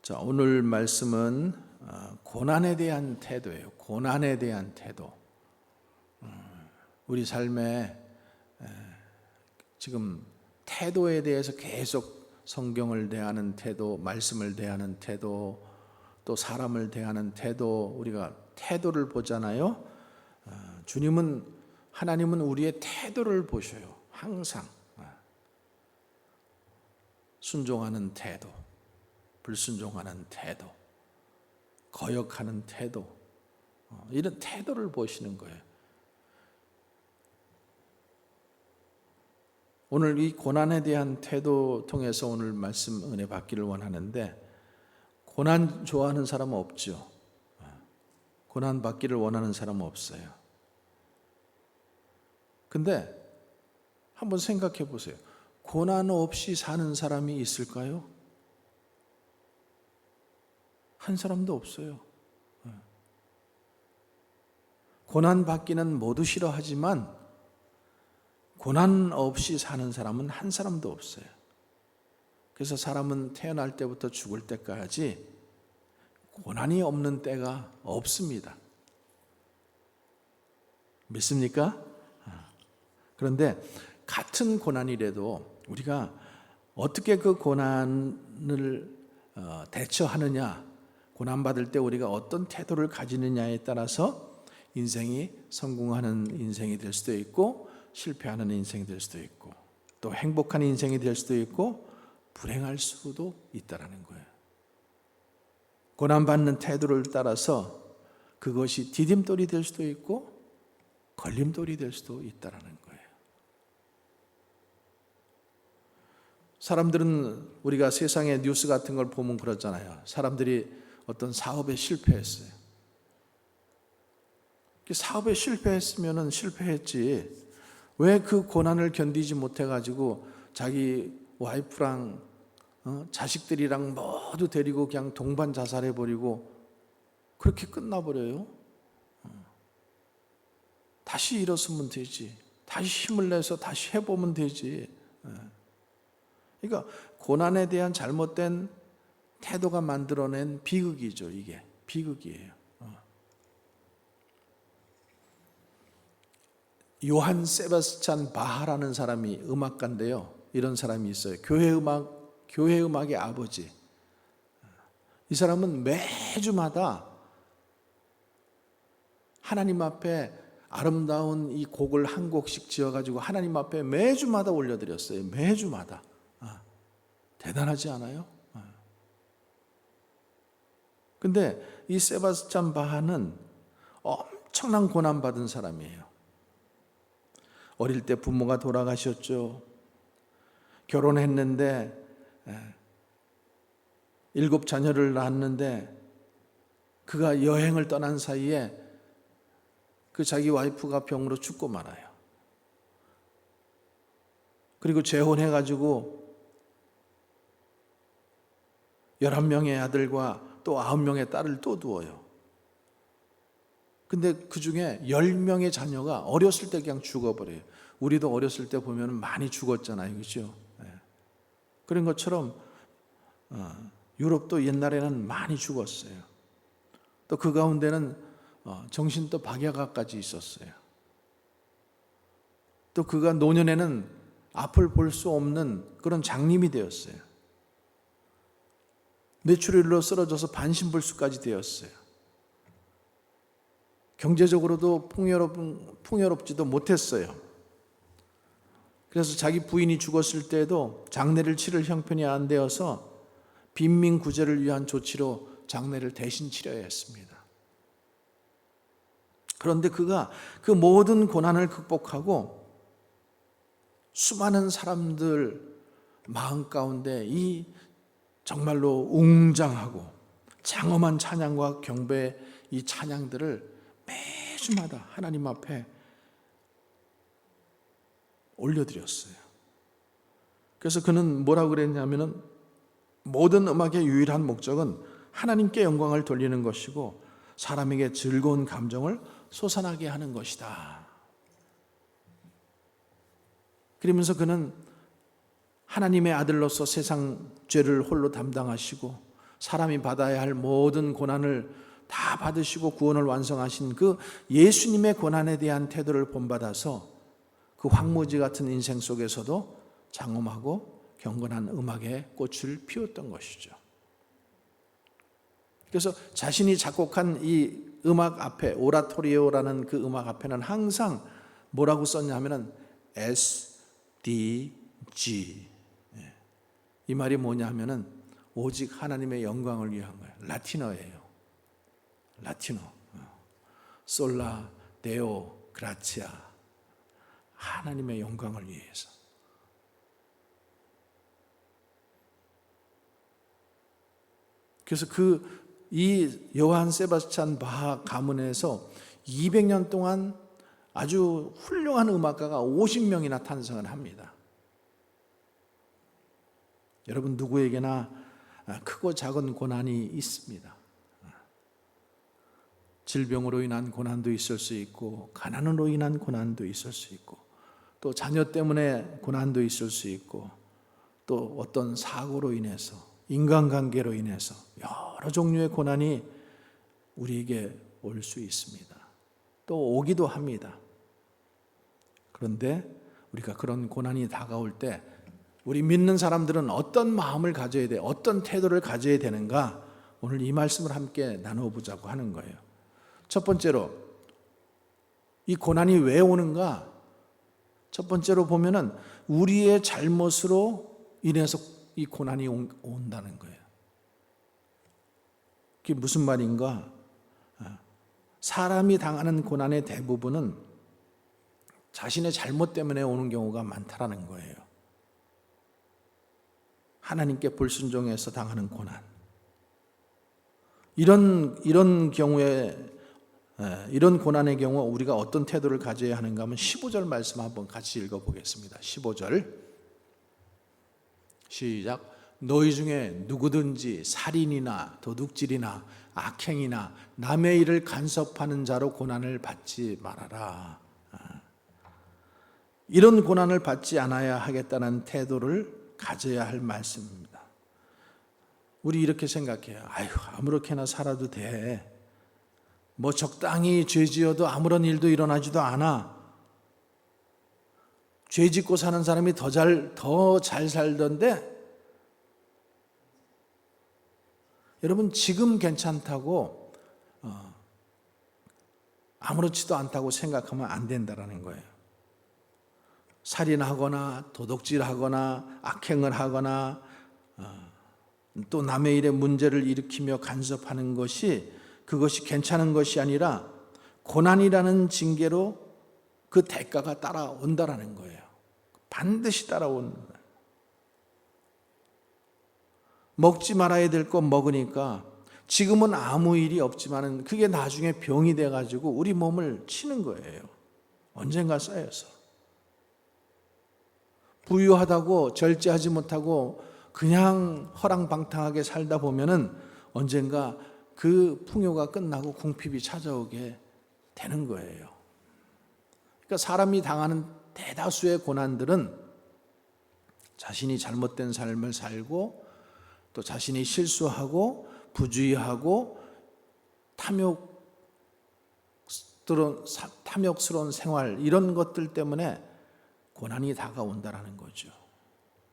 자, 오늘 말씀은 고난에 대한 태도예요. 고난에 대한 태도. 우리 삶에 지금 태도에 대해서 계속 성경을 대하는 태도, 말씀을 대하는 태도, 또 사람을 대하는 태도, 우리가 태도를 보잖아요. 하나님은 우리의 태도를 보셔요. 항상 순종하는 태도, 불순종하는 태도, 거역하는 태도, 이런 태도를 보시는 거예요. 오늘 이 고난에 대한 태도 통해서 오늘 말씀 은혜 받기를 원하는데, 고난 좋아하는 사람은 없죠. 고난 받기를 원하는 사람은 없어요. 근데 한번 생각해 보세요. 고난 없이 사는 사람이 있을까요? 한 사람도 없어요. 고난 받기는 모두 싫어하지만 고난 없이 사는 사람은 한 사람도 없어요. 그래서 사람은 태어날 때부터 죽을 때까지 고난이 없는 때가 없습니다. 믿습니까? 그런데 같은 고난이라도 우리가 어떻게 그 고난을 대처하느냐, 고난받을 때 우리가 어떤 태도를 가지느냐에 따라서 인생이 성공하는 인생이 될 수도 있고 실패하는 인생이 될 수도 있고 또 행복한 인생이 될 수도 있고 불행할 수도 있다는 거예요. 고난받는 태도를 따라서 그것이 디딤돌이 될 수도 있고 걸림돌이 될 수도 있다는 거예요. 사람들은 우리가 세상의 뉴스 같은 걸 보면 그렇잖아요. 사람들이 어떤 사업에 실패했어요. 사업에 실패했으면 실패했지, 왜 그 고난을 견디지 못해가지고 자기 와이프랑 자식들이랑 모두 데리고 그냥 동반 자살해버리고 그렇게 끝나버려요? 다시 일어서면 되지. 다시 힘을 내서 다시 해보면 되지. 그러니까 고난에 대한 잘못된 태도가 만들어낸 비극이죠. 이게 비극이에요. 요한 세바스찬 바하라는 사람이 음악가인데요. 이런 사람이 있어요. 교회 음악의 아버지. 이 사람은 매주마다 하나님 앞에 아름다운 이 곡을 한 곡씩 지어가지고 하나님 앞에 매주마다 올려드렸어요. 매주마다. 대단하지 않아요? 근데 이 세바스찬 바하는 엄청난 고난받은 사람이에요. 어릴 때 부모가 돌아가셨죠. 결혼했는데 7 자녀를 낳았는데 그가 여행을 떠난 사이에 그 자기 와이프가 병으로 죽고 말아요. 그리고 재혼해가지고 11명의 아들과 또 9명의 딸을 또 두어요. 근데 그 중에 10명의 자녀가 어렸을 때 그냥 죽어버려요. 우리도 어렸을 때 보면 많이 죽었잖아요. 그렇죠? 그런 것처럼 유럽도 옛날에는 많이 죽었어요. 또 그 가운데는 정신도 박야가까지 있었어요. 또 그가 노년에는 앞을 볼 수 없는 그런 장님이 되었어요. 뇌출혈로 쓰러져서 반신불수까지 되었어요. 경제적으로도 풍요롭지도 못했어요. 그래서 자기 부인이 죽었을 때에도 장례를 치를 형편이 안 되어서 빈민구제를 위한 조치로 장례를 대신 치러야 했습니다. 그런데 그가 그 모든 고난을 극복하고 수많은 사람들 마음 가운데 이 정말로 웅장하고 장엄한 찬양과 경배의 이 찬양들을 매주마다 하나님 앞에 올려드렸어요. 그래서 그는 뭐라고 그랬냐면은 모든 음악의 유일한 목적은 하나님께 영광을 돌리는 것이고 사람에게 즐거운 감정을 솟아나게 하는 것이다. 그러면서 그는 하나님의 아들로서 세상 죄를 홀로 담당하시고 사람이 받아야 할 모든 고난을 다 받으시고 구원을 완성하신 그 예수님의 고난에 대한 태도를 본받아서 그 황무지 같은 인생 속에서도 장엄하고 경건한 음악의 꽃을 피웠던 것이죠. 그래서 자신이 작곡한 이 음악 앞에, 오라토리오라는 그 음악 앞에는 항상 뭐라고 썼냐면은 SDG. 이 말이 뭐냐면은 오직 하나님의 영광을 위한 거예요. 라틴어예요. 라틴어. 솔라 데오 그라치아. 하나님의 영광을 위해서. 그래서 이 요한 세바스찬 바하 가문에서 200년 동안 아주 훌륭한 음악가가 50명이나 탄생을 합니다. 여러분 누구에게나 크고 작은 고난이 있습니다. 질병으로 인한 고난도 있을 수 있고, 가난으로 인한 고난도 있을 수 있고, 또 자녀 때문에 고난도 있을 수 있고, 또 어떤 사고로 인해서, 인간관계로 인해서 여러 종류의 고난이 우리에게 올 수 있습니다. 또 오기도 합니다. 그런데 우리가 그런 고난이 다가올 때 우리 믿는 사람들은 어떤 마음을 가져야 돼, 어떤 태도를 가져야 되는가, 오늘 이 말씀을 함께 나눠보자고 하는 거예요. 첫 번째로 이 고난이 왜 오는가? 첫 번째로 보면은 우리의 잘못으로 인해서 이 고난이 온다는 거예요. 그게 무슨 말인가? 사람이 당하는 고난의 대부분은 자신의 잘못 때문에 오는 경우가 많다라는 거예요. 하나님께 불순종해서 당하는 고난. 이런 경우에, 이런 고난의 경우 우리가 어떤 태도를 가져야 하는가 하면 15절 말씀 한번 같이 읽어보겠습니다. 15절 시작. 너희 중에 누구든지 살인이나 도둑질이나 악행이나 남의 일을 간섭하는 자로 고난을 받지 말아라. 이런 고난을 받지 않아야 하겠다는 태도를 가져야 할 말씀입니다. 우리 이렇게 생각해요. 아유, 아무렇게나 살아도 돼. 뭐 적당히 죄 지어도 아무런 일도 일어나지도 않아. 죄 짓고 사는 사람이 더 잘 살던데. 여러분 지금 괜찮다고 아무렇지도 않다고 생각하면 안 된다라는 거예요. 살인하거나 도둑질하거나 악행을 하거나 또 남의 일에 문제를 일으키며 간섭하는 그것이 괜찮은 것이 아니라 고난이라는 징계로 그 대가가 따라온다라는 거예요. 반드시 따라온다. 먹지 말아야 될 거 먹으니까 지금은 아무 일이 없지만 그게 나중에 병이 돼가지고 우리 몸을 치는 거예요. 언젠가 쌓여서. 부유하다고 절제하지 못하고 그냥 허랑방탕하게 살다 보면은 언젠가 그 풍요가 끝나고 궁핍이 찾아오게 되는 거예요. 그러니까 사람이 당하는 대다수의 고난들은 자신이 잘못된 삶을 살고 또 자신이 실수하고 부주의하고 탐욕스러운 생활 이런 것들 때문에 고난이 다가온다라는 거죠.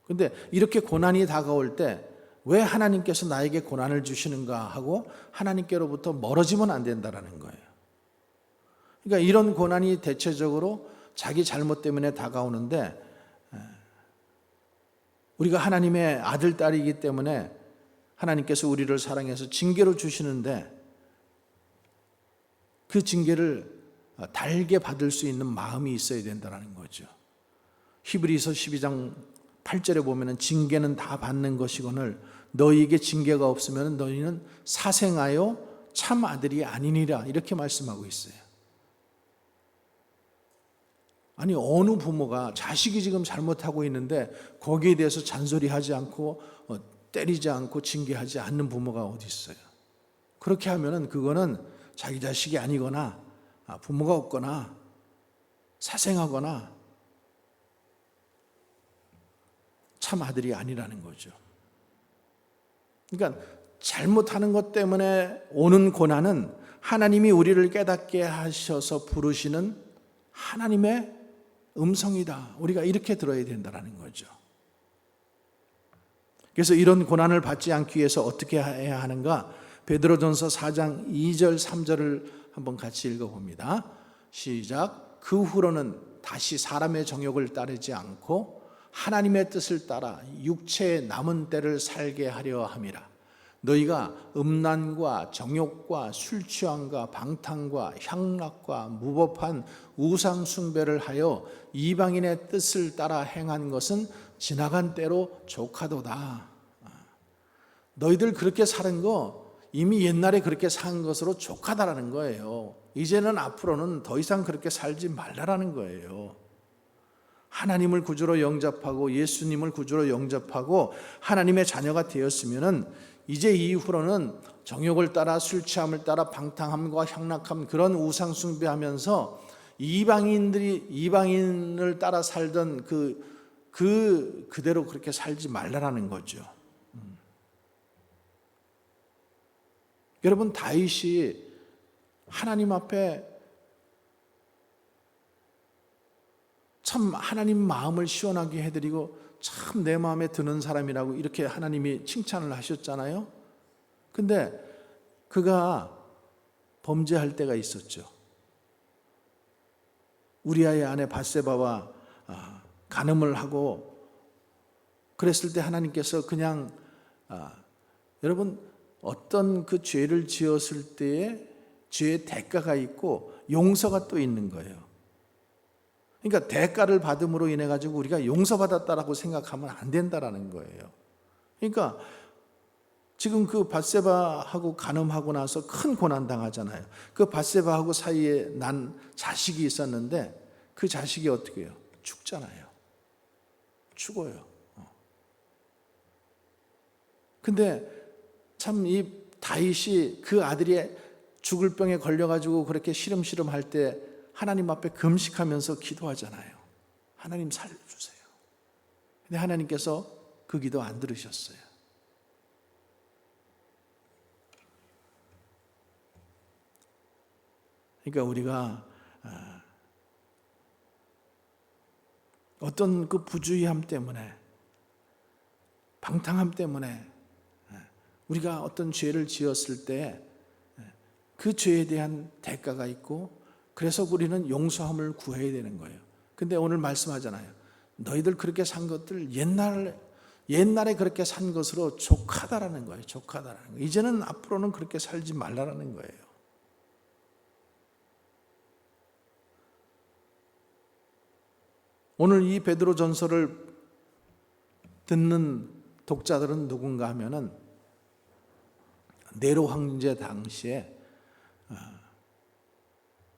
그런데 이렇게 고난이 다가올 때 왜 하나님께서 나에게 고난을 주시는가 하고 하나님께로부터 멀어지면 안 된다라는 거예요. 그러니까 이런 고난이 대체적으로 자기 잘못 때문에 다가오는데 우리가 하나님의 아들, 딸이기 때문에 하나님께서 우리를 사랑해서 징계로 주시는데 그 징계를 달게 받을 수 있는 마음이 있어야 된다는 거죠. 히브리서 12장 8절에 보면 징계는 다 받는 것이거늘 너희에게 징계가 없으면 너희는 사생하여 참 아들이 아니니라 이렇게 말씀하고 있어요. 아니 어느 부모가 자식이 지금 잘못하고 있는데 거기에 대해서 잔소리하지 않고 때리지 않고 징계하지 않는 부모가 어디 있어요? 그렇게 하면은 그거는 자기 자식이 아니거나 부모가 없거나 사생하거나 참 아들이 아니라는 거죠. 그러니까 잘못하는 것 때문에 오는 고난은 하나님이 우리를 깨닫게 하셔서 부르시는 하나님의 음성이다. 우리가 이렇게 들어야 된다는 거죠. 그래서 이런 고난을 받지 않기 위해서 어떻게 해야 하는가? 베드로전서 4장 2절 3절을 한번 같이 읽어봅니다. 시작. 그 후로는 다시 사람의 정욕을 따르지 않고 하나님의 뜻을 따라 육체의 남은 때를 살게 하려 함이라. 너희가 음란과 정욕과 술 취함과 방탕과 향락과 무법한 우상 숭배를 하여 이방인의 뜻을 따라 행한 것은 지나간 때로 족하도다. 너희들 그렇게 사는 거 이미 옛날에 그렇게 산 것으로 족하다라는 거예요. 이제는 앞으로는 더 이상 그렇게 살지 말라라는 거예요. 하나님을 구주로 영접하고 예수님을 구주로 영접하고 하나님의 자녀가 되었으면은 이제 이후로는 정욕을 따라 술 취함을 따라 방탕함과 향락함 그런 우상 숭배하면서 이방인을 따라 살던 그대로 그렇게 살지 말라라는 거죠. 여러분, 다윗이 하나님 앞에 참 하나님 마음을 시원하게 해드리고 참 내 마음에 드는 사람이라고 이렇게 하나님이 칭찬을 하셨잖아요. 근데 그가 범죄할 때가 있었죠. 우리아의 아내 밧세바와 간음을 하고 그랬을 때 하나님께서 그냥 여러분 어떤 그 죄를 지었을 때에 죄의 대가가 있고 용서가 또 있는 거예요. 그러니까 대가를 받음으로 인해 가지고 우리가 용서받았다라고 생각하면 안 된다라는 거예요. 그러니까 지금 그 밧세바하고 간음하고 나서 큰 고난 당하잖아요. 그 밧세바하고 사이에 난 자식이 있었는데 그 자식이 어떻게 해요? 죽잖아요. 죽어요. 근데 참 이 다윗이 그 아들이 죽을 병에 걸려가지고 그렇게 시름시름 할 때 하나님 앞에 금식하면서 기도하잖아요. 하나님 살려주세요. 근데 하나님께서 그 기도 안 들으셨어요. 그러니까 우리가 어떤 그 부주의함 때문에 방탕함 때문에 우리가 어떤 죄를 지었을 때 그 죄에 대한 대가가 있고 그래서 우리는 용서함을 구해야 되는 거예요. 근데 오늘 말씀하잖아요. 너희들 그렇게 산 것들 옛날에 그렇게 산 것으로 족하다라는 거예요. 족하다라는 거예요. 이제는 앞으로는 그렇게 살지 말라라는 거예요. 오늘 이 베드로 전서를 듣는 독자들은 누군가 하면은 네로 황제 당시에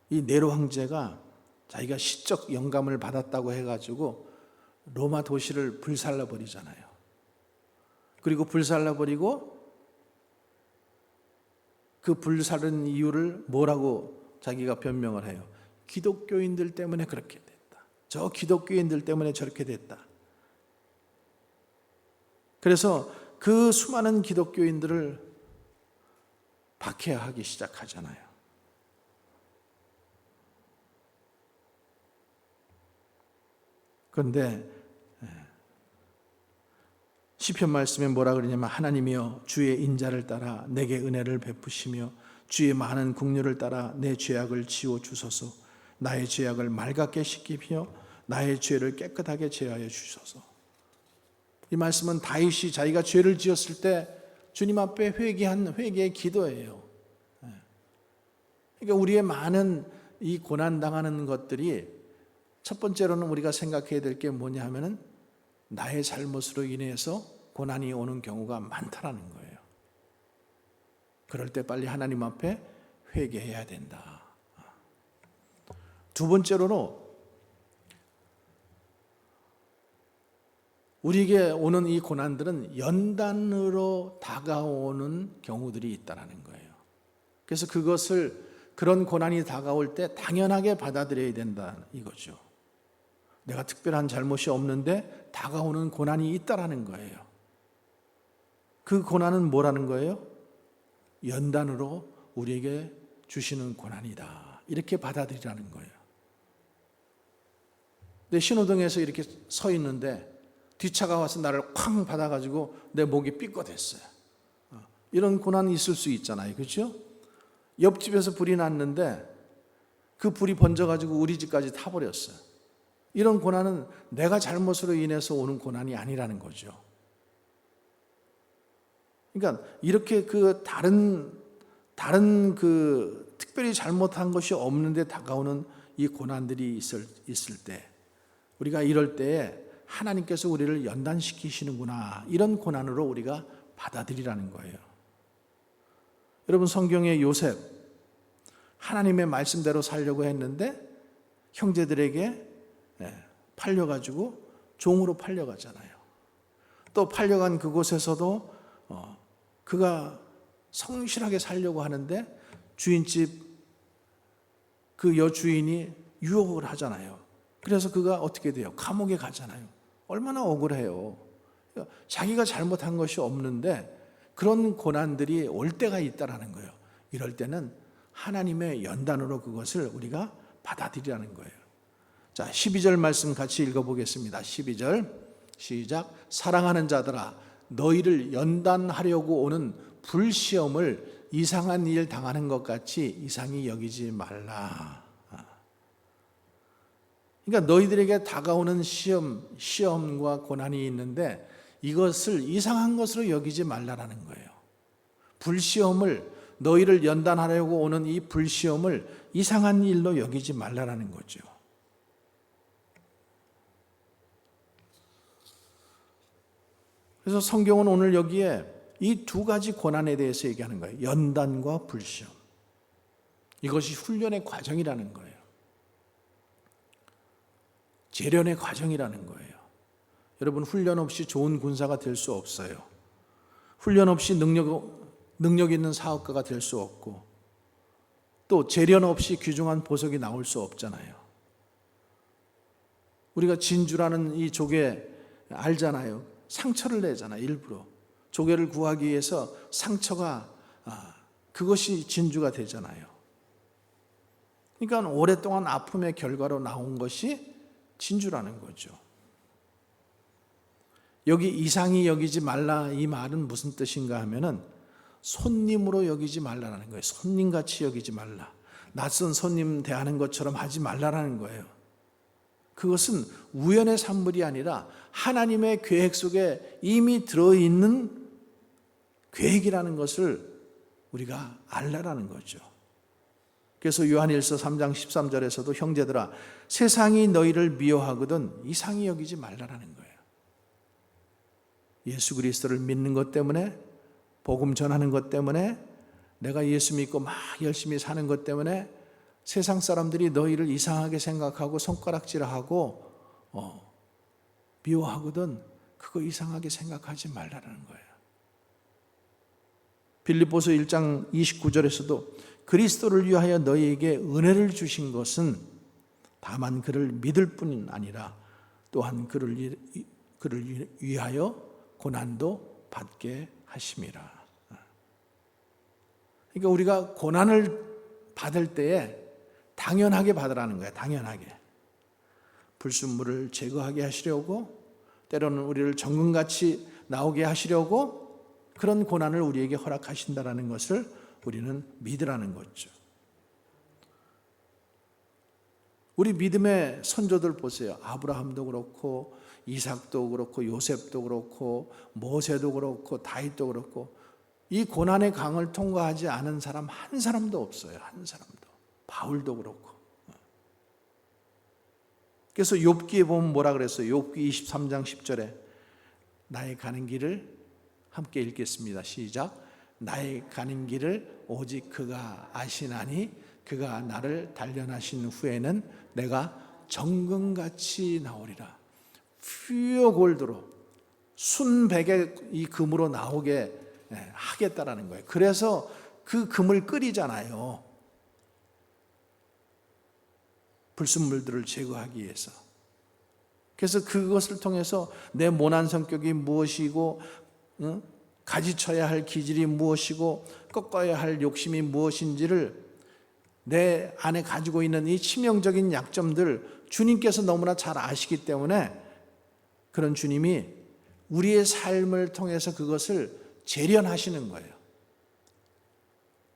이 네로 황제가 자기가 시적 영감을 받았다고 해가지고 로마 도시를 불살라 버리잖아요. 그리고 불살라 버리고 그 불살은 이유를 뭐라고 자기가 변명을 해요? 기독교인들 때문에 그렇게 됐다. 저 기독교인들 때문에 저렇게 됐다. 그래서 그 수많은 기독교인들을 박해하기 시작하잖아요. 그런데 시편 말씀에 뭐라 그러냐면 하나님이여 주의 인자를 따라 내게 은혜를 베푸시며 주의 많은 긍휼을 따라 내 죄악을 지워 주소서. 나의 죄악을 맑게 씻기며 나의 죄를 깨끗하게 제하여 주소서. 이 말씀은 다윗이 자기가 죄를 지었을 때 주님 앞에 회개한 회개의 기도예요. 그러니까 우리의 많은 이 고난 당하는 것들이 첫 번째로는 우리가 생각해야 될 게 뭐냐 하면은 나의 잘못으로 인해서 고난이 오는 경우가 많다라는 거예요. 그럴 때 빨리 하나님 앞에 회개해야 된다. 두 번째로는 우리에게 오는 이 고난들은 연단으로 다가오는 경우들이 있다는 거예요. 그래서 그런 고난이 다가올 때 당연하게 받아들여야 된다 이거죠. 내가 특별한 잘못이 없는데 다가오는 고난이 있다라는 거예요. 그 고난은 뭐라는 거예요? 연단으로 우리에게 주시는 고난이다. 이렇게 받아들이라는 거예요. 내 신호등에서 이렇게 서 있는데 뒷차가 와서 나를 쾅 받아가지고 내 목이 삐끗했어요. 이런 고난이 있을 수 있잖아요. 그렇죠? 옆집에서 불이 났는데 그 불이 번져가지고 우리 집까지 타버렸어요. 이런 고난은 내가 잘못으로 인해서 오는 고난이 아니라는 거죠. 그러니까 이렇게 그 다른 그 특별히 잘못한 것이 없는데 다가오는 이 고난들이 있을 때, 우리가 이럴 때에 하나님께서 우리를 연단시키시는구나, 이런 고난으로 우리가 받아들이라는 거예요. 여러분, 성경의 요셉, 하나님의 말씀대로 살려고 했는데 형제들에게 팔려가지고 종으로 팔려가잖아요. 또 팔려간 그곳에서도 그가 성실하게 살려고 하는데 주인집 그 여주인이 유혹을 하잖아요. 그래서 그가 어떻게 돼요? 감옥에 가잖아요. 얼마나 억울해요. 자기가 잘못한 것이 없는데 그런 고난들이 올 때가 있다라는 거예요. 이럴 때는 하나님의 연단으로 그것을 우리가 받아들이라는 거예요. 자, 12절 말씀 같이 읽어보겠습니다. 12절 시작. 사랑하는 자들아, 너희를 연단하려고 오는 불시험을 이상한 일 당하는 것 같이 이상히 여기지 말라. 그러니까 너희들에게 다가오는 시험과 고난이 있는데 이것을 이상한 것으로 여기지 말라라는 거예요. 불시험을, 너희를 연단하려고 오는 이 불시험을 이상한 일로 여기지 말라라는 거죠. 그래서 성경은 오늘 여기에 이 두 가지 고난에 대해서 얘기하는 거예요. 연단과 불시험. 이것이 훈련의 과정이라는 거예요. 재련의 과정이라는 거예요. 여러분, 훈련 없이 좋은 군사가 될 수 없어요. 훈련 없이 능력 있는 사업가가 될 수 없고, 또 재련 없이 귀중한 보석이 나올 수 없잖아요. 우리가 진주라는 이 조개 알잖아요. 상처를 내잖아요. 일부러 조개를 구하기 위해서 상처가 그것이 진주가 되잖아요. 그러니까 오랫동안 아픔의 결과로 나온 것이 진주라는 거죠. 여기 이상히 여기지 말라, 이 말은 무슨 뜻인가 하면은 손님으로 여기지 말라라는 거예요. 손님같이 여기지 말라. 낯선 손님 대하는 것처럼 하지 말라라는 거예요. 그것은 우연의 산물이 아니라 하나님의 계획 속에 이미 들어있는 계획이라는 것을 우리가 알라라는 거죠. 그래서 요한일서 3장 13절에서도 형제들아, 세상이 너희를 미워하거든 이상히 여기지 말라라는 거예요. 예수 그리스도를 믿는 것 때문에, 복음 전하는 것 때문에, 내가 예수 믿고 막 열심히 사는 것 때문에 세상 사람들이 너희를 이상하게 생각하고 손가락질하고 미워하거든 그거 이상하게 생각하지 말라는 거예요. 빌립보서 1장 29절에서도 그리스도를 위하여 너희에게 은혜를 주신 것은 다만 그를 믿을 뿐 아니라 또한 그를 위하여 고난도 받게 하심이라. 그러니까 우리가 고난을 받을 때에 당연하게 받으라는 거예요. 당연하게. 불순물을 제거하게 하시려고, 때로는 우리를 정금같이 나오게 하시려고 그런 고난을 우리에게 허락하신다라는 것을 우리는 믿으라는 거죠. 우리 믿음의 선조들 보세요. 아브라함도 그렇고 이삭도 그렇고 요셉도 그렇고 모세도 그렇고 다윗도 그렇고 이 고난의 강을 통과하지 않은 사람 한 사람도 없어요. 한 사람도. 바울도 그렇고. 그래서 욥기에 보면 뭐라 그랬어요? 욥기 23장 10절에 나의 가는 길을 함께 읽겠습니다. 시작. 나의 가는 길을 오직 그가 아시나니 그가 나를 단련하신 후에는 내가 정금같이 나오리라. 퓨어 골드로 순백의 이 금으로 나오게 하겠다라는 거예요. 그래서 그 금을 끓이잖아요. 불순물들을 제거하기 위해서. 그래서 그것을 통해서 내 모난 성격이 무엇이고 가지쳐야 할 기질이 무엇이고 꺾어야 할 욕심이 무엇인지를 내 안에 가지고 있는 이 치명적인 약점들 주님께서 너무나 잘 아시기 때문에 그런 주님이 우리의 삶을 통해서 그것을 재련하시는 거예요.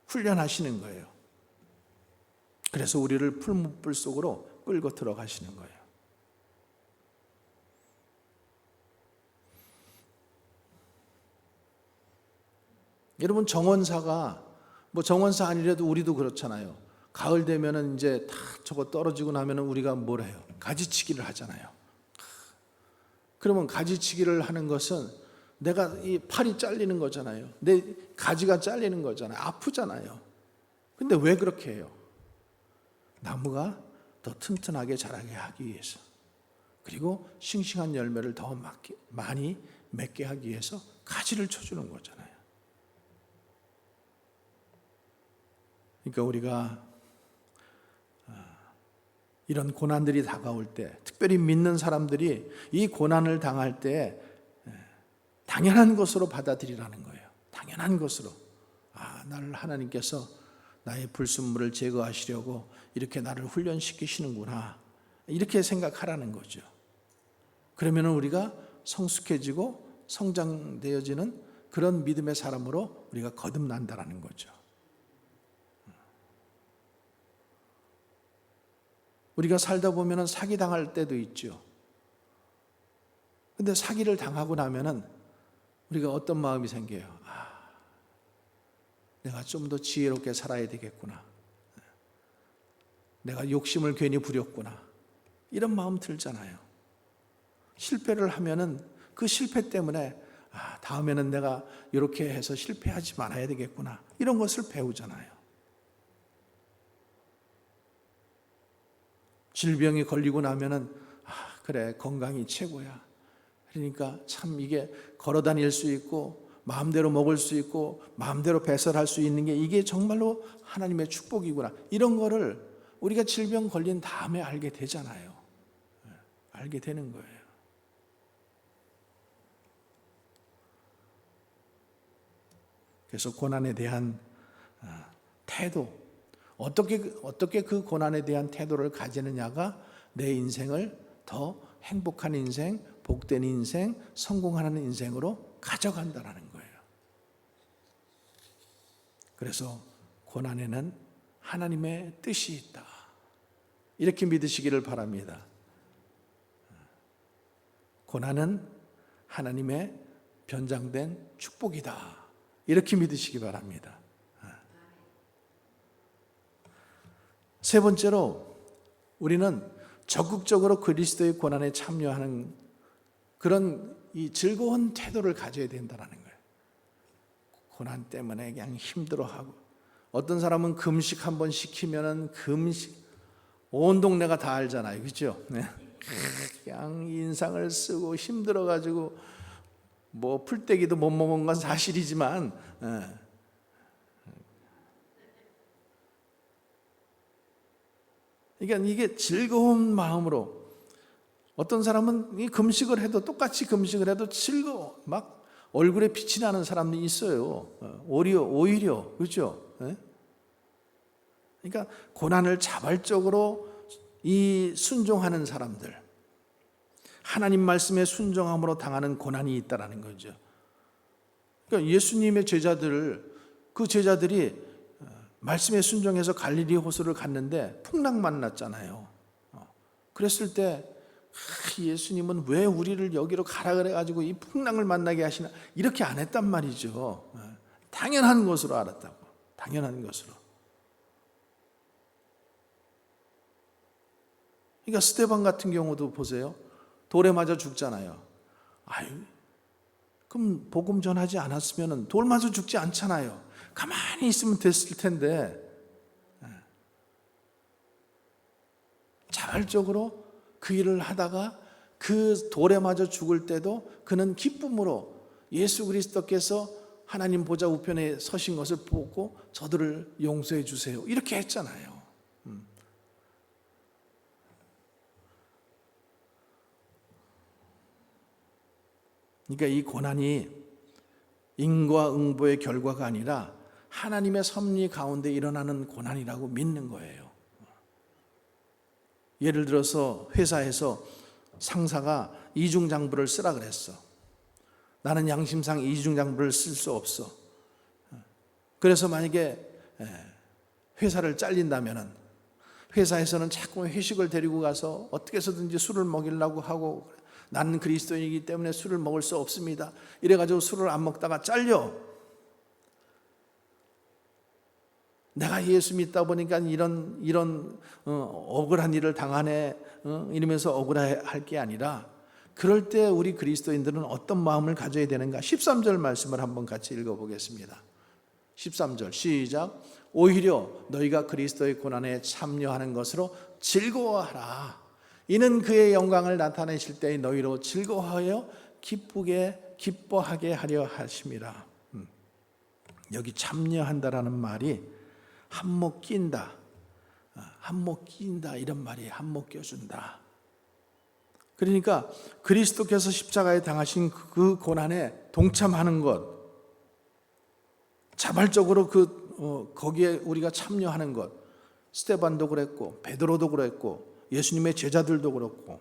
훈련하시는 거예요. 그래서 우리를 풀무불 속으로 끌고 들어가시는 거예요. 여러분, 정원사가 정원사 아니라도 우리도 그렇잖아요. 가을 되면은 이제 다 저거 떨어지고 나면은 우리가 뭘 해요? 가지치기를 하잖아요. 그러면 가지치기를 하는 것은 내가 이 팔이 잘리는 거잖아요. 내 가지가 잘리는 거잖아요. 아프잖아요. 근데 왜 그렇게 해요? 나무가 더 튼튼하게 자라게 하기 위해서, 그리고 싱싱한 열매를 더 많이 맺게 하기 위해서 가지를 쳐주는 거잖아요. 그러니까 우리가 이런 고난들이 다가올 때, 특별히 믿는 사람들이 이 고난을 당할 때 당연한 것으로 받아들이라는 거예요. 당연한 것으로. 나를 하나님께서 나의 불순물을 제거하시려고 이렇게 나를 훈련시키시는구나, 이렇게 생각하라는 거죠. 그러면 우리가 성숙해지고 성장되어지는 그런 믿음의 사람으로 우리가 거듭난다는 거죠. 우리가 살다 보면 사기당할 때도 있죠. 근데 사기를 당하고 나면은 우리가 어떤 마음이 생겨요? 내가 좀 더 지혜롭게 살아야 되겠구나. 내가 욕심을 괜히 부렸구나. 이런 마음 들잖아요. 실패를 하면은 그 실패 때문에 다음에는 내가 이렇게 해서 실패하지 말아야 되겠구나. 이런 것을 배우잖아요. 질병이 걸리고 나면은 그래, 건강이 최고야. 그러니까 참 이게 걸어 다닐 수 있고 마음대로 먹을 수 있고 마음대로 배설할 수 있는 게 이게 정말로 하나님의 축복이구나. 이런 거를 우리가 질병 걸린 다음에 알게 되잖아요. 알게 되는 거예요. 그래서 고난에 대한 태도, 어떻게 그 고난에 대한 태도를 가지느냐가 내 인생을 더 행복한 인생, 복된 인생, 성공하는 인생으로 가져간다는 거예요. 그래서 고난에는 하나님의 뜻이 있다, 이렇게 믿으시기를 바랍니다. 고난은 하나님의 변장된 축복이다, 이렇게 믿으시기 바랍니다. 세 번째로, 우리는 적극적으로 그리스도의 고난에 참여하는 그런 이 즐거운 태도를 가져야 된다는 거예요. 고난 때문에 그냥 힘들어하고, 어떤 사람은 금식 한번 시키면은 온 동네가 다 알잖아요, 그렇죠? 그냥 인상을 쓰고 힘들어가지고 풀떼기도 못 먹은 건 사실이지만, 그러니까 이게 즐거운 마음으로, 어떤 사람은 이 금식을 해도, 똑같이 금식을 해도 즐거워, 막 얼굴에 빛이 나는 사람이 있어요. 오히려 그렇죠? 그러니까 고난을 자발적으로 이 순종하는 사람들, 하나님 말씀에 순종함으로 당하는 고난이 있다라는 거죠. 그러니까 예수님의 그 제자들이 말씀에 순종해서 갈릴리 호수를 갔는데 풍랑 만났잖아요. 그랬을 때 예수님은 왜 우리를 여기로 가라 그래가지고 이 풍랑을 만나게 하시나, 이렇게 안 했단 말이죠. 당연한 것으로 알았다고. 당연한 것으로. 그러니까 스데반 같은 경우도 보세요. 돌에 맞아 죽잖아요. 그럼 복음 전하지 않았으면 돌 맞아 죽지 않잖아요. 가만히 있으면 됐을 텐데, 자발적으로 그 일을 하다가 그 돌에 맞아 죽을 때도 그는 기쁨으로 예수 그리스도께서 하나님 보좌 우편에 서신 것을 보고 저들을 용서해 주세요, 이렇게 했잖아요. 그러니까 이 고난이 인과응보의 결과가 아니라 하나님의 섭리 가운데 일어나는 고난이라고 믿는 거예요. 예를 들어서 회사에서 상사가 이중장부를 쓰라 그랬어. 나는 양심상 이중장부를 쓸 수 없어. 그래서 만약에 회사를 잘린다면 회사에서는 자꾸 회식을 데리고 가서 어떻게 해서든지 술을 먹이려고 하고, 나는 그리스도인이기 때문에 술을 먹을 수 없습니다, 이래가지고 술을 안 먹다가 잘려. 내가 예수 믿다 보니까 이런 억울한 일을 당하네, 이러면서 억울할 게 아니라, 그럴 때 우리 그리스도인들은 어떤 마음을 가져야 되는가? 13절 말씀을 한번 같이 읽어보겠습니다. 13절 시작. 오히려 너희가 그리스도의 고난에 참여하는 것으로 즐거워하라. 이는 그의 영광을 나타내실 때에 너희로 즐거워하여 기뻐하게 하려 하심이라. 여기 참여한다라는 말이 한몫 끼인다, 한몫 끼인다 이런 말이에요. 한몫 껴준다. 그러니까 그리스도께서 십자가에 당하신 그 고난에 동참하는 것, 자발적으로 거기에 우리가 참여하는 것. 스데반도 그랬고, 베드로도 그랬고, 예수님의 제자들도 그렇고,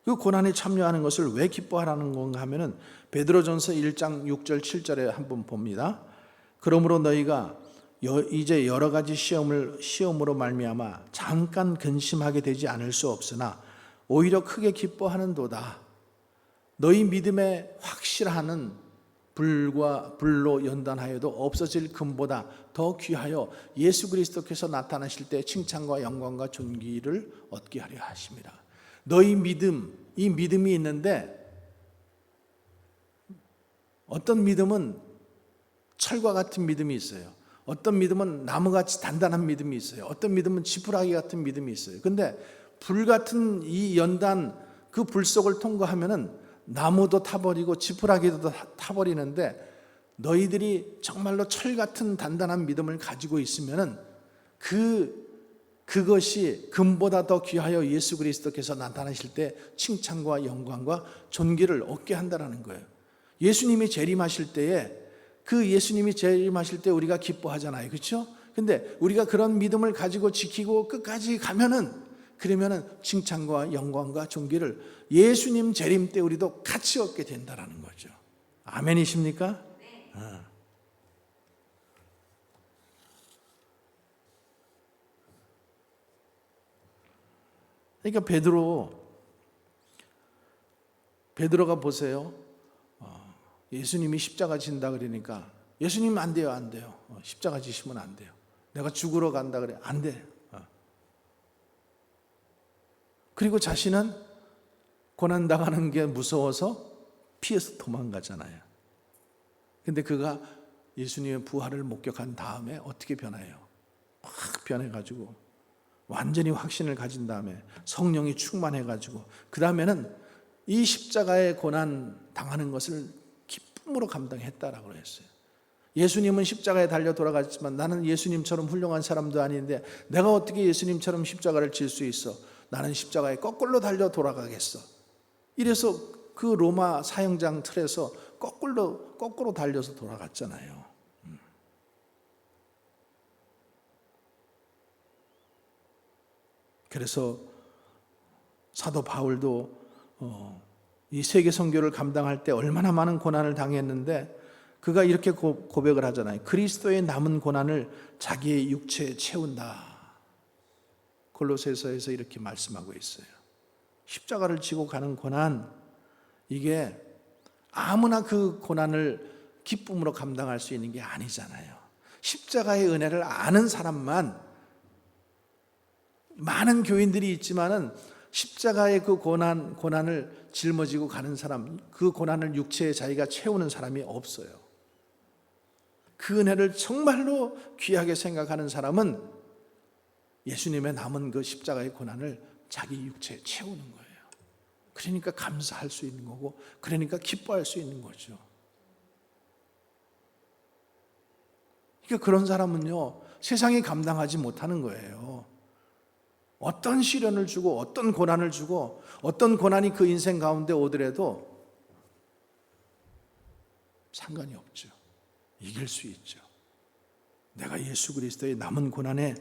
그 고난에 참여하는 것을 왜 기뻐하라는 건가 하면은 베드로전서 1장 6절 7절에 한번 봅니다. 그러므로 너희가 이제 여러 가지 시험으로 말미암아 잠깐 근심하게 되지 않을 수 없으나 오히려 크게 기뻐하는도다. 너희 믿음에 확실하는 불로 연단하여도 없어질 금보다 더 귀하여 예수 그리스도께서 나타나실 때 칭찬과 영광과 존귀를 얻게 하려 하십니다. 너희 믿음, 이 믿음이 있는데, 어떤 믿음은 철과 같은 믿음이 있어요. 어떤 믿음은 나무같이 단단한 믿음이 있어요. 어떤 믿음은 지푸라기 같은 믿음이 있어요. 근데 불 같은 이 연단, 그 불 속을 통과하면은 나무도 타버리고 지푸라기도 타버리는데, 너희들이 정말로 철 같은 단단한 믿음을 가지고 있으면은 그것이 금보다 더 귀하여 예수 그리스도께서 나타나실 때 칭찬과 영광과 존귀를 얻게 한다라는 거예요. 예수님이 재림하실 때에, 예수님이 재림하실 때 우리가 기뻐하잖아요. 그렇죠? 근데 우리가 그런 믿음을 가지고 지키고 끝까지 그러면은 칭찬과 영광과 존귀를 예수님 재림 때 우리도 같이 얻게 된다라는 거죠. 아멘이십니까? 네. 그러니까 베드로가 보세요. 예수님이 십자가 진다 그러니까 예수님 안 돼요, 안 돼요. 십자가 지시면 안 돼요. 내가 죽으러 간다 그래, 안 돼. 그리고 자신은 고난당하는 게 무서워서 피해서 도망가잖아요. 근데 그가 예수님의 부활을 목격한 다음에 어떻게 변해요? 확 변해가지고 완전히 확신을 가진 다음에 성령이 충만해가지고 그 다음에는 이 십자가의 고난 당하는 것을 기쁨으로 감당했다라고 했어요. 예수님은 십자가에 달려 돌아갔지만 나는 예수님처럼 훌륭한 사람도 아닌데 내가 어떻게 예수님처럼 십자가를 질 수 있어? 나는 십자가에 거꾸로 달려 돌아가겠어. 이래서 그 로마 사형장 틀에서 거꾸로 달려서 돌아갔잖아요. 그래서 사도 바울도 이 세계 선교를 감당할 때 얼마나 많은 고난을 당했는데 그가 이렇게 고백을 하잖아요. 그리스도의 남은 고난을 자기의 육체에 채운다. 골로새서에서 이렇게 말씀하고 있어요. 십자가를 지고 가는 고난, 이게 아무나 그 고난을 기쁨으로 감당할 수 있는 게 아니잖아요. 십자가의 은혜를 아는 사람만, 많은 교인들이 있지만은 십자가의 그 고난을 짊어지고 가는 사람, 그 고난을 육체에 자기가 채우는 사람이 없어요. 그 은혜를 정말로 귀하게 생각하는 사람은 예수님의 남은 그 십자가의 고난을 자기 육체에 채우는 거예요. 그러니까 감사할 수 있는 거고, 그러니까 기뻐할 수 있는 거죠. 그러니까 그런 사람은요, 세상이 감당하지 못하는 거예요. 어떤 시련을 주고 어떤 고난을 주고 어떤 고난이 그 인생 가운데 오더라도 상관이 없죠. 이길 수 있죠. 내가 예수 그리스도의 남은 고난에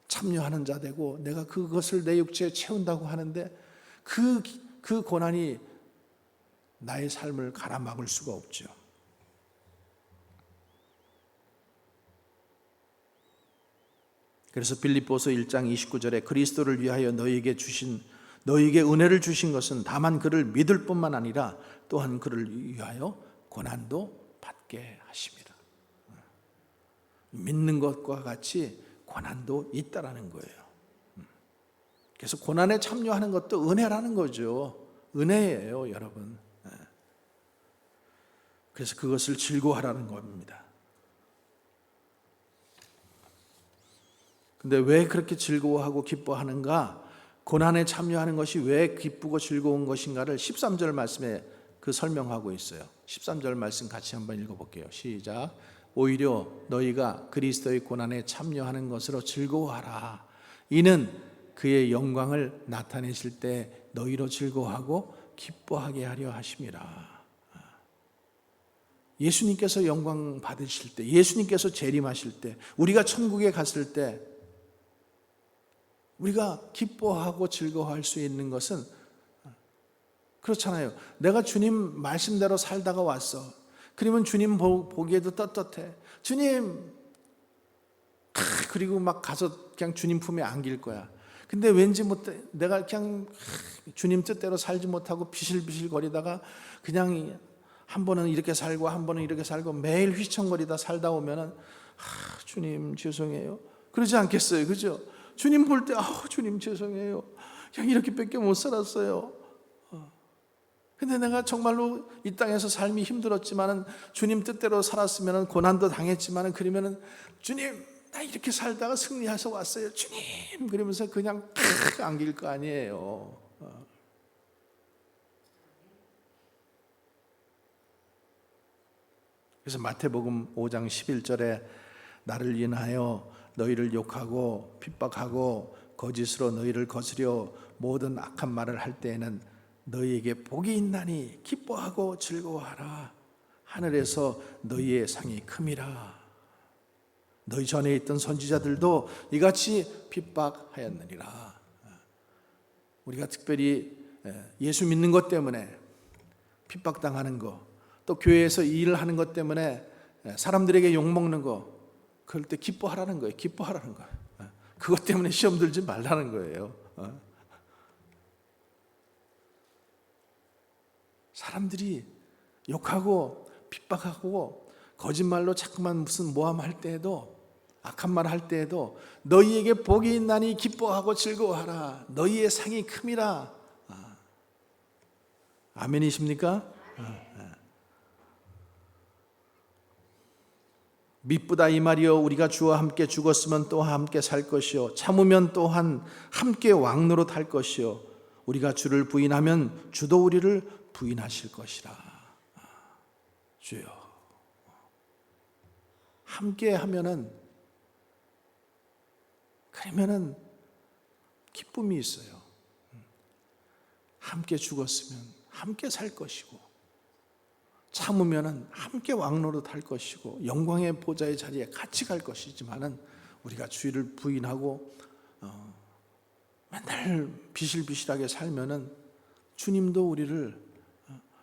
참여하는 자 되고 내가 그것을 내 육체에 채운다고 하는데 그 고난이 나의 삶을 가라막을 수가 없죠. 그래서 빌립보서 1장 29절에 그리스도를 위하여 너희에게 은혜를 주신 것은 다만 그를 믿을 뿐만 아니라 또한 그를 위하여 고난도 받게 하십니다. 믿는 것과 같이 고난도 있다라는 거예요. 그래서 고난에 참여하는 것도 은혜라는 거죠. 은혜예요, 여러분. 그래서 그것을 즐거워하라는 겁니다. 근데 왜 그렇게 즐거워하고 기뻐하는가? 고난에 참여하는 것이 왜 기쁘고 즐거운 것인가를 13절 말씀에 설명하고 있어요. 13절 말씀 같이 한번 읽어볼게요. 시작. 오히려 너희가 그리스도의 고난에 참여하는 것으로 즐거워하라. 이는 그의 영광을 나타내실 때 너희로 즐거워하고 기뻐하게 하려 하심이라. 예수님께서 영광 받으실 때, 예수님께서 재림하실 때, 우리가 천국에 갔을 때 우리가 기뻐하고 즐거워할 수 있는 것은 그렇잖아요. 내가 주님 말씀대로 살다가 왔어. 그러면 주님 보기에도 떳떳해. 주님, 그리고 막 가서 그냥 주님 품에 안길 거야. 근데 왠지 내가 그냥 주님 뜻대로 살지 못하고 비실비실 거리다가 그냥 한 번은 이렇게 살고 한 번은 이렇게 살고 매일 휘청거리다 살다 오면은 주님 죄송해요. 그러지 않겠어요, 그죠? 주님 볼 때 주님 죄송해요. 그냥 이렇게밖에 못 살았어요. 근데 내가 정말로 이 땅에서 삶이 힘들었지만은 주님 뜻대로 살았으면은 고난도 당했지만은 그러면은 주님 나 이렇게 살다가 승리해서 왔어요. 주님 그러면서 그냥 안길 거 아니에요. 그래서 마태복음 5장 11절에 나를 인하여 너희를 욕하고 핍박하고 거짓으로 너희를 거스려 모든 악한 말을 할 때에는 너희에게 복이 있나니 기뻐하고 즐거워하라. 하늘에서 너희의 상이 큼이라. 너희 전에 있던 선지자들도 이같이 핍박하였느니라. 우리가 특별히 예수 믿는 것 때문에 핍박당하는 거, 또 교회에서 일을 하는 것 때문에 사람들에게 욕먹는 거, 그럴 때 기뻐하라는 거예요. 기뻐하라는 거예요. 그것 때문에 시험 들지 말라는 거예요. 사람들이 욕하고 핍박하고 거짓말로 자꾸만 무슨 모함할 때에도, 악한 말 할 때에도 너희에게 복이 있나니 기뻐하고 즐거워하라. 너희의 상이 큼이라. 아멘이십니까? 미쁘다 이 말이요 우리가 주와 함께 죽었으면 또 함께 살 것이요 참으면 또한 함께 왕노로 탈 것이요 우리가 주를 부인하면 주도 우리를 부인하실 것이라. 주여, 함께 하면은 그러면은 기쁨이 있어요. 함께 죽었으면 함께 살 것이고, 참으면은 함께 왕노릇 할 것이고, 영광의 보좌의 자리에 같이 갈 것이지만은 우리가 주의를 부인하고 맨날 비실비실하게 살면은 주님도 우리를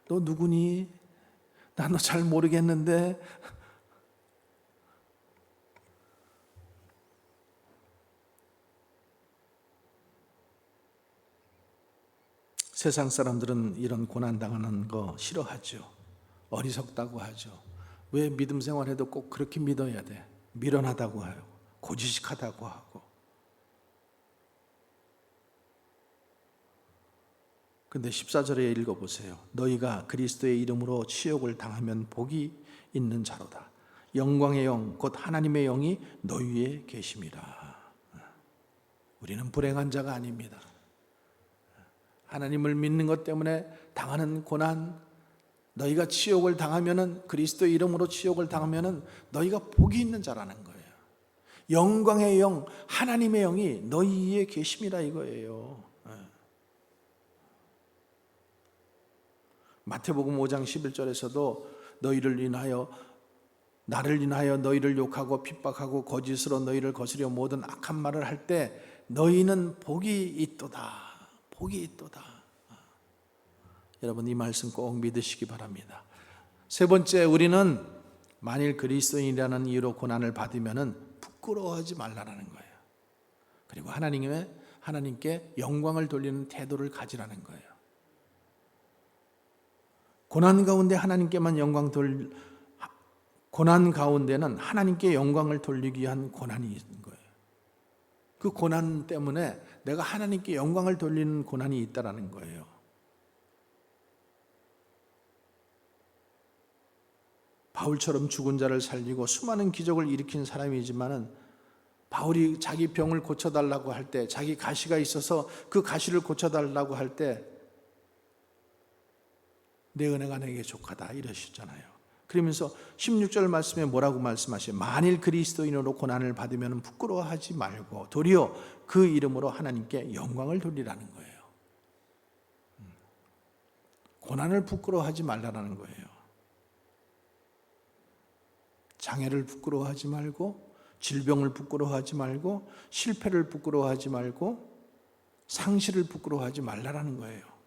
너 누구니? 나 너 잘 모르겠는데. 세상 사람들은 이런 고난당하는 거 싫어하죠. 어리석다고 하죠. 왜 믿음 생활해도 꼭 그렇게 믿어야 돼? 미련하다고 하고 고지식하다고 하고. 근데 14절에 읽어보세요. 너희가 그리스도의 이름으로 치욕을 당하면 복이 있는 자로다. 영광의 영 곧 하나님의 영이 너희 위에 계심이라. 우리는 불행한 자가 아닙니다. 하나님을 믿는 것 때문에 당하는 고난, 너희가 치욕을 당하면은, 그리스도의 이름으로 치욕을 당하면은 너희가 복이 있는 자라는 거예요. 영광의 영, 하나님의 영이 너희 위에 계심이라 이거예요. 마태복음 5장 11절에서도 너희를 인하여 나를 인하여 너희를 욕하고 핍박하고 거짓으로 너희를 거스려 모든 악한 말을 할 때 너희는 복이 있도다. 복이 있도다. 여러분 이 말씀 꼭 믿으시기 바랍니다. 세 번째, 우리는 만일 그리스도인이라는 이유로 고난을 받으면은 부끄러워하지 말라는 거예요. 그리고 하나님께 영광을 돌리는 태도를 가지라는 거예요. 고난 가운데는 하나님께 영광을 돌리기 위한 고난이 있는 거예요. 그 고난 때문에 내가 하나님께 영광을 돌리는 고난이 있다라는 거예요. 바울처럼 죽은 자를 살리고 수많은 기적을 일으킨 사람이지만은 바울이 자기 병을 고쳐달라고 할 때, 자기 가시가 있어서 그 가시를 고쳐달라고 할 때 내 은혜가 내게 족하다 이러셨잖아요. 그러면서 16절 말씀에 뭐라고 말씀하셔요? 만일 그리스도인으로 고난을 받으면 부끄러워하지 말고 도리어 그 이름으로 하나님께 영광을 돌리라는 거예요. 고난을 부끄러워하지 말라는 거예요. 장애를 부끄러워하지 말고, 질병을 부끄러워하지 말고, 실패를 부끄러워하지 말고, 상실을 부끄러워하지 말라는 거예요.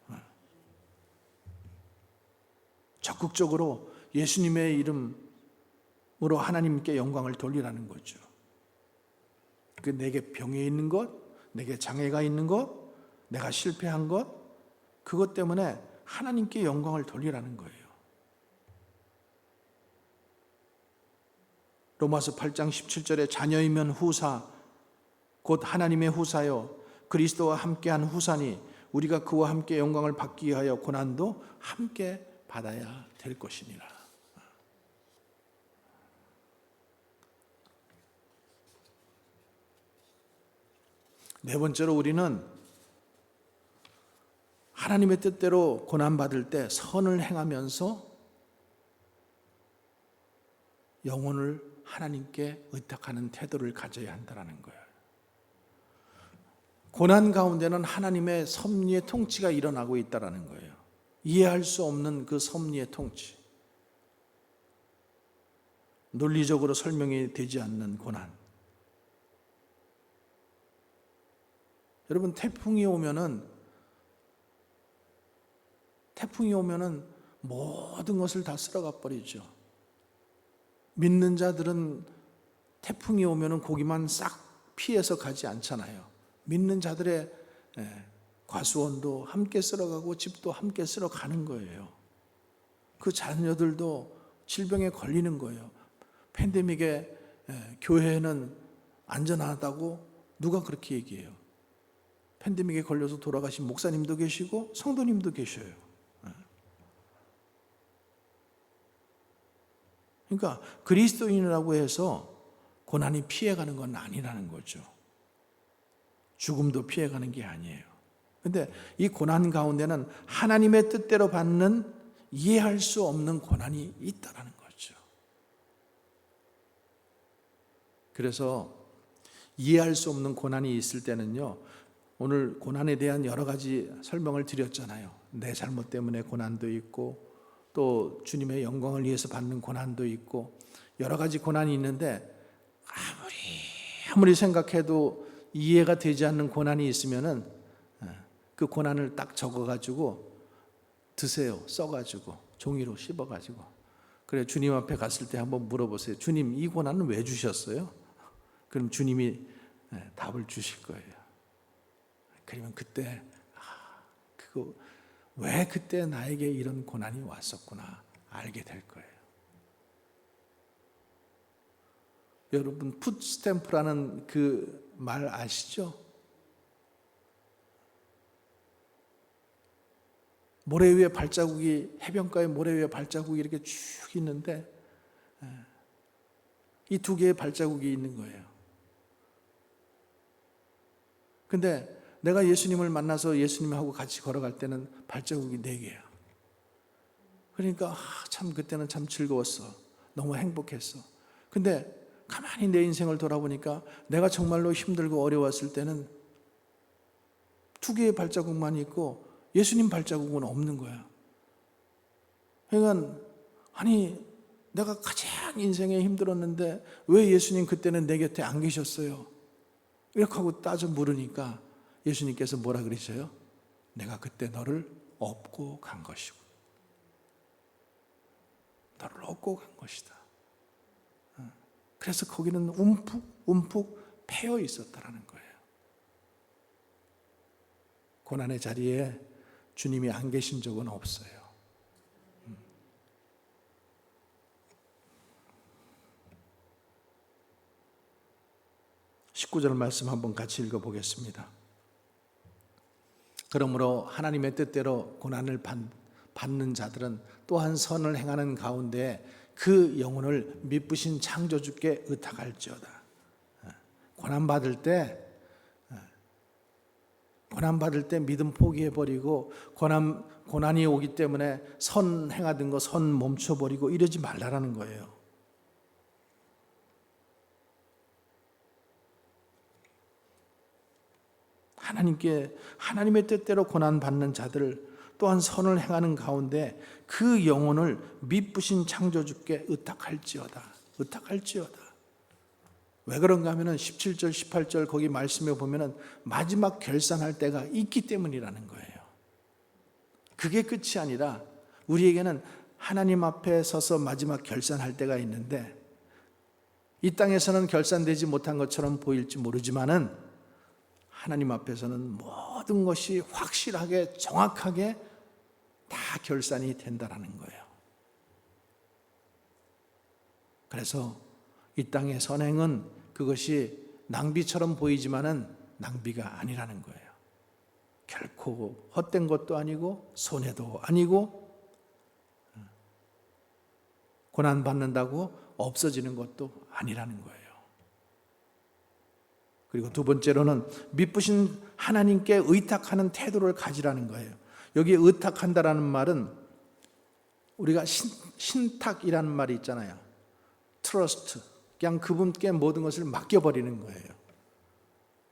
적극적으로 예수님의 이름으로 하나님께 영광을 돌리라는 거죠. 그 내게 병에 있는 것, 내게 장애가 있는 것, 내가 실패한 것, 그것 때문에 하나님께 영광을 돌리라는 거예요. 로마서 8장 17절에 자녀이면 후사, 곧 하나님의 후사요 그리스도와 함께한 후사니 우리가 그와 함께 영광을 받기 위하여 고난도 함께 받아야 될 것이니라. 네 번째로 우리는 하나님의 뜻대로 고난받을 때 선을 행하면서 영혼을 하나님께 의탁하는 태도를 가져야 한다는 거예요. 고난 가운데는 하나님의 섭리의 통치가 일어나고 있다는 거예요. 이해할 수 없는 그 섭리의 통치, 논리적으로 설명이 되지 않는 고난. 여러분 태풍이 오면은 모든 것을 다 쓸어가 버리죠. 믿는 자들은 태풍이 오면은 고기만 싹 피해서 가지 않잖아요. 믿는 자들의 과수원도 함께 쓸어가고 집도 함께 쓸어가는 거예요. 그 자녀들도 질병에 걸리는 거예요. 팬데믹에 교회는 안전하다고 누가 그렇게 얘기해요? 팬데믹에 걸려서 돌아가신 목사님도 계시고 성도님도 계셔요. 그러니까 그리스도인이라고 해서 고난이 피해가는 건 아니라는 거죠. 죽음도 피해가는 게 아니에요. 그런데 이 고난 가운데는 하나님의 뜻대로 받는 이해할 수 없는 고난이 있다는 거죠. 그래서 이해할 수 없는 고난이 있을 때는요, 오늘 고난에 대한 여러 가지 설명을 드렸잖아요. 내 잘못 때문에 고난도 있고 또 주님의 영광을 위해서 받는 고난도 있고 여러 가지 고난이 있는데 아무리 생각해도 이해가 되지 않는 고난이 있으면은 그 고난을 딱 적어가지고 드세요. 써가지고 종이로 씹어가지고. 그래 주님 앞에 갔을 때 한번 물어보세요. 주님 이 고난은 왜 주셨어요? 그럼 주님이 답을 주실 거예요. 그러면 그때 그거 왜 그때 나에게 이런 고난이 왔었구나 알게 될 거예요. 여러분 풋스탬프라는 그 말 아시죠? 모래 위에 발자국이, 해변가에 모래 위에 발자국이 이렇게 쭉 있는데 이 두 개의 발자국이 있는 거예요. 근데 내가 예수님을 만나서 예수님하고 같이 걸어갈 때는 발자국이 4개야. 그러니까 참 그때는 참 즐거웠어. 너무 행복했어. 근데 가만히 내 인생을 돌아보니까 내가 정말로 힘들고 어려웠을 때는 2개의 발자국만 있고 예수님 발자국은 없는 거야. 그러니까 아니 내가 가장 인생에 힘들었는데 왜 예수님 그때는 내 곁에 안 계셨어요? 이렇게 하고 따져 물으니까 예수님께서 뭐라 그러셔요? 내가 그때 너를 업고 간 것이고 너를 업고 간 것이다. 그래서 거기는 움푹 패여 있었다라는 거예요. 고난의 자리에 주님이 안 계신 적은 없어요. 19절 말씀 한번 같이 읽어보겠습니다. 그러므로 하나님의 뜻대로 고난을 받는 자들은 또한 선을 행하는 가운데 그 영혼을 미쁘신 창조주께 의탁할지어다. 고난받을 때 믿음 포기해버리고 고난이 오기 때문에 선 행하던 거 선 멈춰버리고 이러지 말라라는 거예요. 하나님의 뜻대로 고난받는 자들 또한 선을 행하는 가운데 그 영혼을 미쁘신 창조주께 의탁할지어다. 왜 그런가 하면 17절 18절 거기 말씀에 보면 마지막 결산할 때가 있기 때문이라는 거예요. 그게 끝이 아니라 우리에게는 하나님 앞에 서서 마지막 결산할 때가 있는데 이 땅에서는 결산되지 못한 것처럼 보일지 모르지만은 하나님 앞에서는 모든 것이 확실하게 정확하게 다 결산이 된다라는 거예요. 그래서 이 땅의 선행은 그것이 낭비처럼 보이지만은 낭비가 아니라는 거예요. 결코 헛된 것도 아니고 손해도 아니고 고난받는다고 없어지는 것도 아니라는 거예요. 그리고 두 번째로는 미쁘신 하나님께 의탁하는 태도를 가지라는 거예요. 여기 의탁한다라는 말은 우리가 신탁이라는 말이 있잖아요. 트러스트. 그냥 그분께 모든 것을 맡겨버리는 거예요.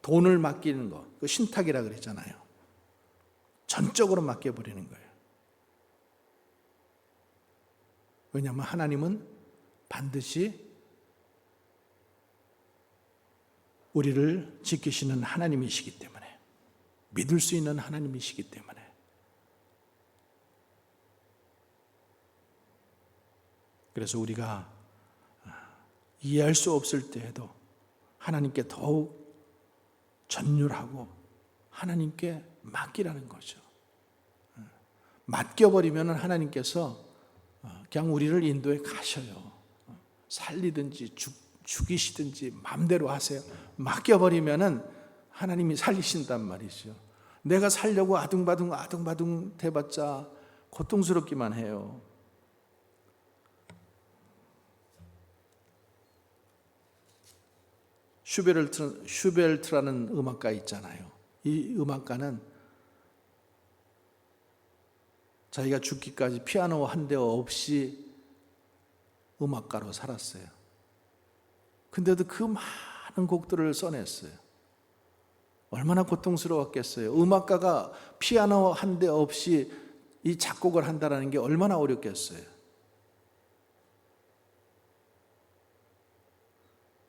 돈을 맡기는 거. 그 신탁이라 그랬잖아요. 전적으로 맡겨버리는 거예요. 왜냐하면 하나님은 반드시 우리를 지키시는 하나님이시기 때문에, 믿을 수 있는 하나님이시기 때문에. 그래서 우리가 이해할 수 없을 때에도 하나님께 더욱 전율하고 하나님께 맡기라는 거죠. 맡겨버리면 하나님께서 그냥 우리를 인도해 가셔요. 살리든지 죽이시든지 마음대로 하세요. 맡겨버리면은 하나님이 살리신단 말이죠. 내가 살려고 아둥바둥 대봤자 고통스럽기만 해요. 슈베르트라는 음악가 있잖아요. 이 음악가는 자기가 죽기까지 피아노 한 대 없이 음악가로 살았어요. 근데도 그 많은 곡들을 써냈어요. 얼마나 고통스러웠겠어요. 음악가가 피아노 한 대 없이 이 작곡을 한다는 게 얼마나 어렵겠어요.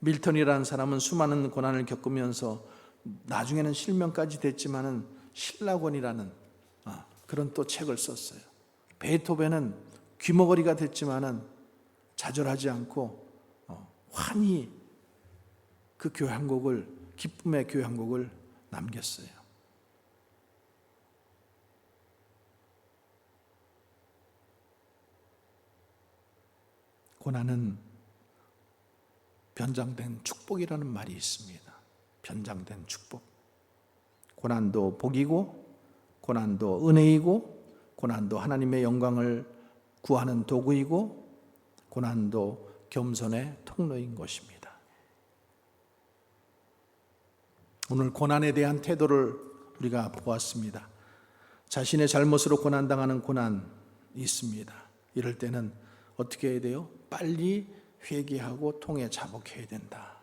밀턴이라는 사람은 수많은 고난을 겪으면서 나중에는 실명까지 됐지만은 신라권이라는 그런 또 책을 썼어요. 베토벤은 귀머거리가 됐지만은 좌절하지 않고 환히 그 교향곡을, 기쁨의 교향곡을 남겼어요. 고난은 변장된 축복이라는 말이 있습니다. 변장된 축복. 고난도 복이고, 고난도 은혜이고, 고난도 하나님의 영광을 구하는 도구이고, 고난도 겸손의 통로인 것입니다. 오늘 고난에 대한 태도를 우리가 보았습니다. 자신의 잘못으로 고난당하는 고난이 있습니다. 이럴 때는 어떻게 해야 돼요? 빨리 회개하고 통해 자복해야 된다.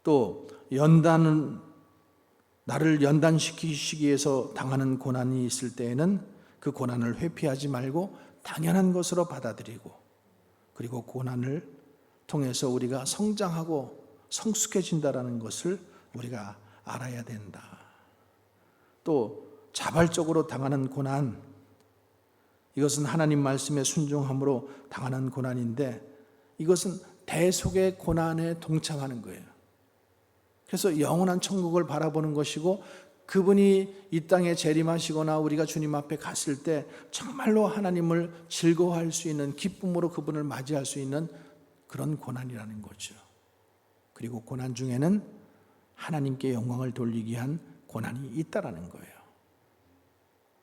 또 나를 연단시키시기 위해서 당하는 고난이 있을 때에는 그 고난을 회피하지 말고 당연한 것으로 받아들이고, 그리고 고난을 통해서 우리가 성장하고 성숙해진다라는 것을 우리가 알아야 된다. 또 자발적으로 당하는 고난, 이것은 하나님 말씀에 순종함으로 당하는 고난인데, 이것은 대속의 고난에 동참하는 거예요. 그래서 영원한 천국을 바라보는 것이고, 그분이 이 땅에 재림하시거나 우리가 주님 앞에 갔을 때 정말로 하나님을 즐거워할 수 있는, 기쁨으로 그분을 맞이할 수 있는 그런 고난이라는 거죠. 그리고 고난 중에는 하나님께 영광을 돌리기 위한 고난이 있다라는 거예요.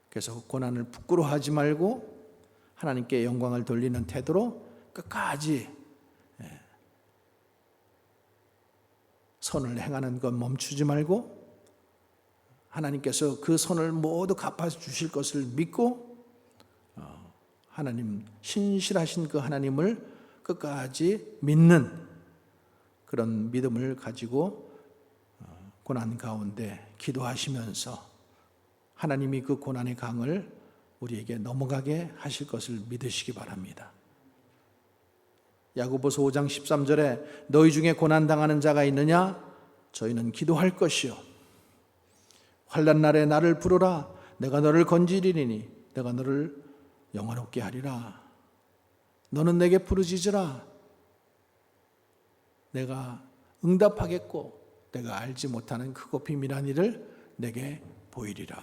그래서 고난을 부끄러워하지 말고 하나님께 영광을 돌리는 태도로 끝까지 선을 행하는 것 멈추지 말고, 하나님께서 그 선을 모두 갚아주실 것을 믿고, 하나님, 신실하신 그 하나님을 끝까지 믿는 그런 믿음을 가지고 고난 가운데 기도하시면서 하나님이 그 고난의 강을 우리에게 넘어가게 하실 것을 믿으시기 바랍니다. 야고보서 5장 13절에 너희 중에 고난당하는 자가 있느냐? 저희는 기도할 것이요, 환난 날에 나를 부르라. 내가 너를 건지리니 내가 너를 영화롭게 하리라. 너는 내게 부르짖으라. 내가 응답하겠고 내가 알지 못하는 크고 비밀한 일을 내게 보이리라.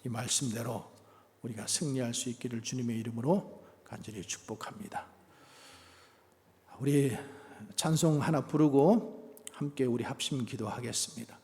이 말씀대로 우리가 승리할 수 있기를 주님의 이름으로 간절히 축복합니다. 우리 찬송 하나 부르고 함께 우리 합심 기도하겠습니다.